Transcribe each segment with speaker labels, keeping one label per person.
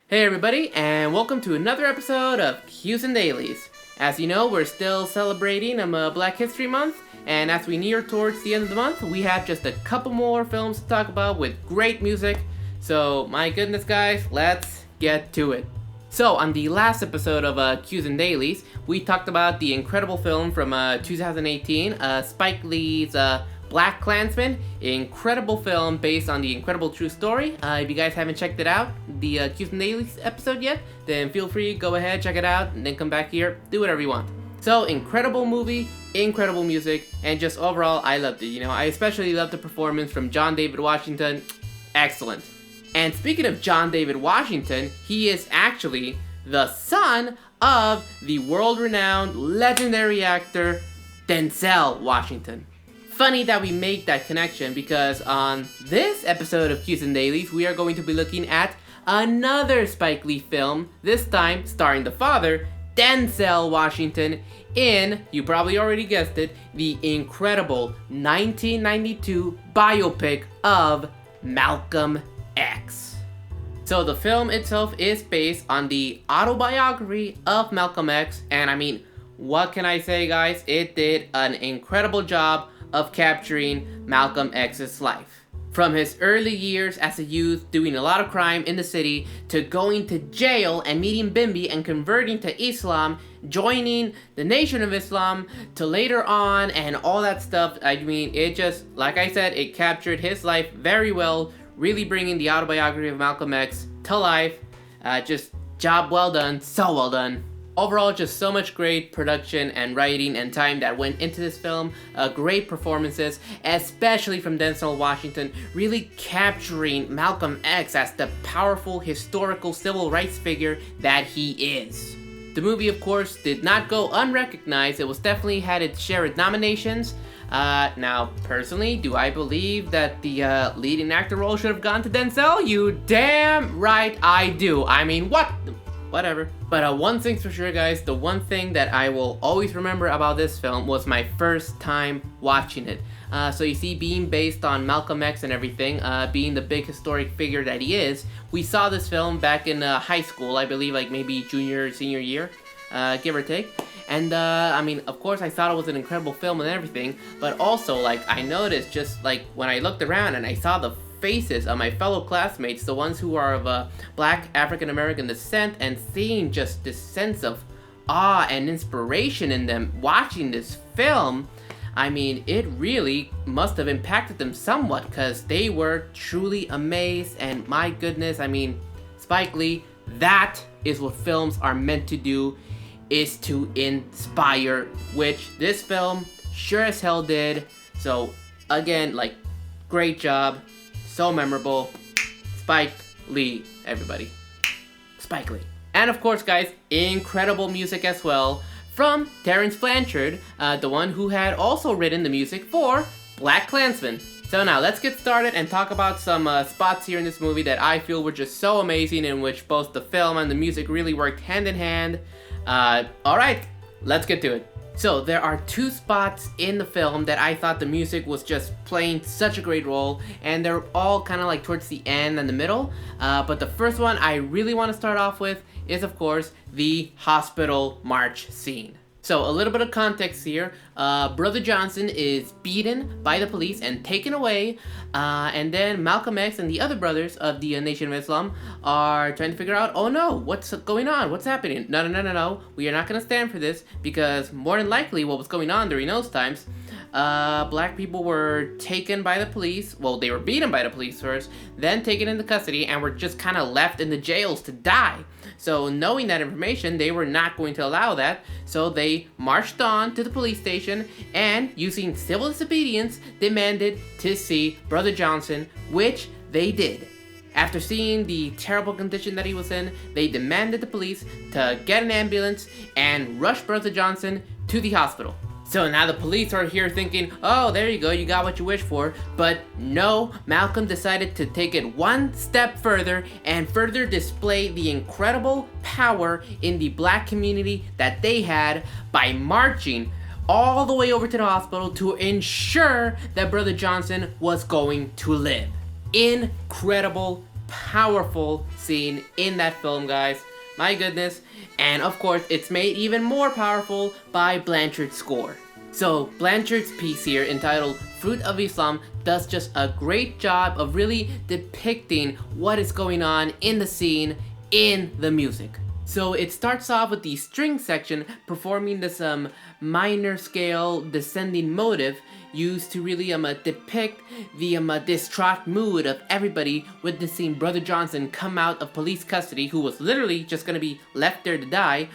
Speaker 1: Hey everybody, and welcome to another episode of Q's and Dailies. As you know, we're still celebrating Black History Month, and as we near towards the end of the month, we have just a couple more films to talk about with great music. So, my goodness guys, let's get to it. So, on the last episode of Q's and Dailies, we talked about the incredible film from 2018, Spike Lee's Blackkklansman, incredible film based on the incredible true story. If you guys haven't checked it out, the Q's and Dailies episode yet, then feel free, go ahead, check it out, and then come back here, do whatever you want. So, incredible movie, incredible music, and just overall, I loved it. I especially loved the performance from John David Washington. Excellent. And speaking of John David Washington, he is actually the son of the world-renowned legendary actor Denzel Washington. Funny that we make that connection because on this episode of Q's and Dailies, we are going to be looking at another Spike Lee film, this time starring the father, Denzel Washington, in, you probably already guessed it, the incredible 1992 biopic of Malcolm X. So the film itself is based on the autobiography of Malcolm X, and what can I say, guys? It did an incredible job of capturing Malcolm X's life. From his early years as a youth doing a lot of crime in the city, to going to jail and meeting Bimbi and converting to Islam, joining the Nation of Islam, to later on and all that stuff. It just, like I said, it captured his life very well, really bringing the autobiography of Malcolm X to life. Just job well done, so well done. Overall, just so much great production and writing and time that went into this film. Great performances, especially from Denzel Washington, really capturing Malcolm X as the powerful historical civil rights figure that he is. The movie, of course, did not go unrecognized. It was definitely had its share of nominations. Now, personally, do I believe that the leading actor role should have gone to Denzel? You damn right I do. Whatever. But one thing's for sure, guys, the one thing that I will always remember about this film was my first time watching it. So you see, being based on Malcolm X and everything, being the big historic figure that he is, we saw this film back in high school, I believe, like maybe junior, senior year, give or take. And, of course, I thought it was an incredible film and everything, but also, I noticed just, when I looked around and I saw the faces of my fellow classmates, the ones who are of Black African-American descent, and seeing just this sense of awe and inspiration in them watching this film, it really must have impacted them somewhat, because they were truly amazed, and my goodness, Spike Lee, that is what films are meant to do, is to inspire, which this film sure as hell did. So, again, great job. So memorable. Spike Lee, everybody. Spike Lee. And of course, guys, incredible music as well from Terence Blanchard, the one who had also written the music for Blackkklansman. So now, let's get started and talk about some spots here in this movie that I feel were just so amazing, in which both the film and the music really worked hand in hand. Alright, let's get to it. So, there are two spots in the film that I thought the music was just playing such a great role, and they're all kind of towards the end and the middle. But the first one I really want to start off with is, of course, the hospital march scene. So, a little bit of context here. Brother Johnson is beaten by the police and taken away, and then Malcolm X and the other brothers of the Nation of Islam are trying to figure out, oh no, what's going on? What's happening? No. We are not going to stand for this, because more than likely what was going on during those times, black people were taken by the police. Well, they were beaten by the police first, then taken into custody, and were just kind of left in the jails to die. So, knowing that information, they were not going to allow that, so they marched on to the police station and, using civil disobedience, demanded to see Brother Johnson, which they did. After seeing the terrible condition that he was in, they demanded the police to get an ambulance and rush Brother Johnson to the hospital. So now the police are here thinking, oh, there you go, you got what you wished for. But no, Malcolm decided to take it one step further and further display the incredible power in the black community that they had by marching all the way over to the hospital to ensure that Brother Johnson was going to live. Incredible powerful scene in that film, guys. My goodness. And of course, it's made even more powerful by Blanchard's score. So Blanchard's piece here, entitled Fruit of Islam, does just a great job of really depicting what is going on in the scene, in the music. So it starts off with the string section performing this minor scale descending motive used to really depict the distraught mood of everybody witnessing Brother Johnson come out of police custody, who was literally just gonna be left there to die,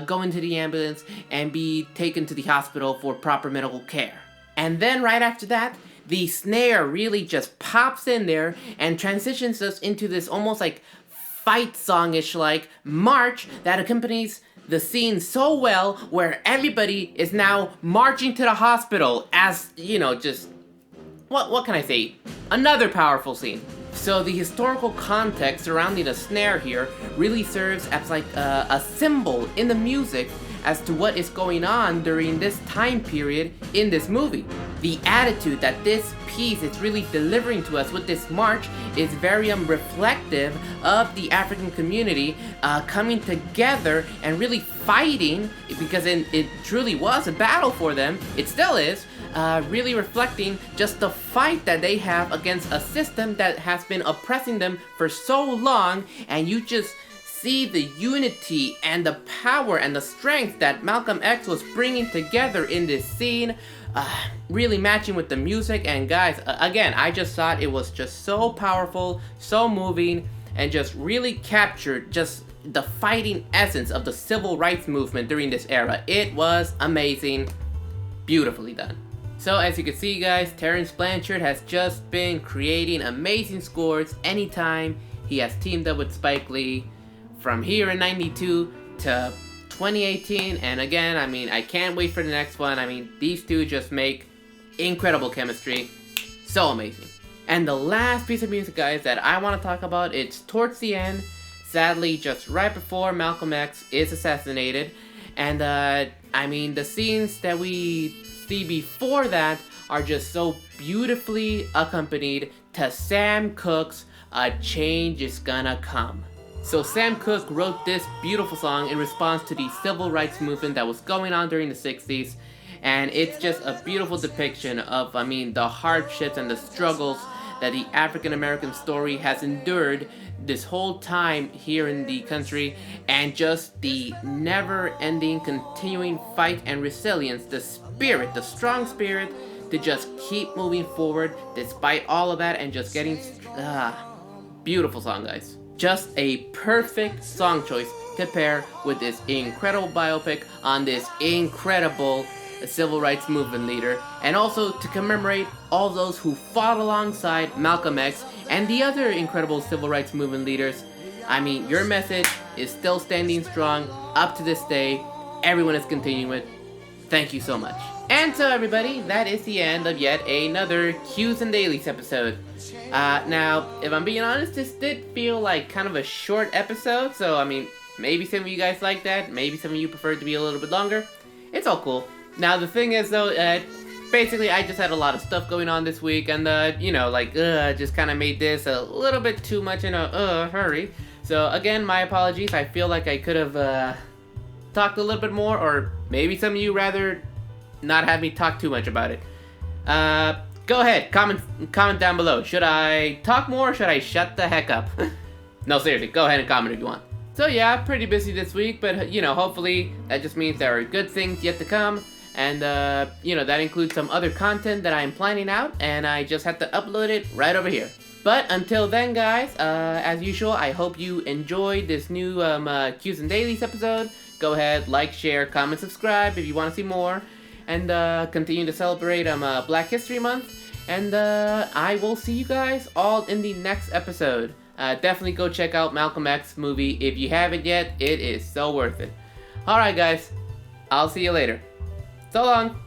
Speaker 1: go into the ambulance and be taken to the hospital for proper medical care. And then right after that, the snare really just pops in there and transitions us into this almost like fight songish like march that accompanies the scene so well, where everybody is now marching to the hospital as, you know, just what can I say? Another powerful scene. So the historical context surrounding the snare here really serves as like a symbol in the music as to what is going on during this time period in this movie. The attitude that this piece is really delivering to us with this march is very reflective of the African community coming together and really fighting, because it truly was a battle for them. It still is. Really reflecting just the fight that they have against a system that has been oppressing them for so long, and you just see the unity and the power and the strength that Malcolm X was bringing together in this scene, really matching with the music. And guys, again, I just thought it was just so powerful, so moving, and just really captured just the fighting essence of the civil rights movement during this era. It was amazing, beautifully done. So as you can see, guys, Terence Blanchard has just been creating amazing scores anytime he has teamed up with Spike Lee, from here in '92 to 2018, and again, I mean, I can't wait for the next one. I mean, these two just make incredible chemistry. So amazing. And the last piece of music, guys, that I want to talk about, it's towards the end, sadly, just right before Malcolm X is assassinated. And I mean, the scenes that we see before that are just so beautifully accompanied to Sam Cooke's A Change Is Gonna Come. So Sam Cooke wrote this beautiful song in response to the civil rights movement that was going on during the 60s, and it's just a beautiful depiction of, I mean, the hardships and the struggles that the African American story has endured this whole time here in the country, and just the never-ending, continuing fight and resilience, the spirit, the strong spirit to just keep moving forward despite all of that, and just getting beautiful song, guys. Just a perfect song choice to pair with this incredible biopic on this incredible civil rights movement leader, and also to commemorate all those who fought alongside Malcolm X and the other incredible civil rights movement leaders. I mean, your message is still standing strong up to this day. Everyone is continuing it. Thank you so much. And so everybody, that is the end of yet another Q's and Dailies episode. Now, if I'm being honest, this did feel like kind of a short episode, so I mean, maybe some of you guys like that, maybe some of you prefer it to be a little bit longer. It's all cool. Now, the thing is though, basically I just had a lot of stuff going on this week, and you know, like, just kind of made this a little bit too much in a hurry. So again, my apologies. I feel like I could have talked a little bit more, or maybe some of you rather not have me talk too much about it. Go ahead, comment down below. Should I talk more, or should I shut the heck up? No, seriously, go ahead and comment if you want. So yeah, pretty busy this week, but you know, hopefully that just means there are good things yet to come, and you know, that includes some other content that I'm planning out, and I just have to upload it right over here. But until then, guys, as usual, I hope you enjoyed this new Q's and Dailies episode. Go ahead, like, share, comment, subscribe if you want to see more, and continue to celebrate Black History Month. And I will see you guys all in the next episode. Definitely go check out Malcolm X movie if you haven't yet. It is so worth it. Alright guys, I'll see you later. So long.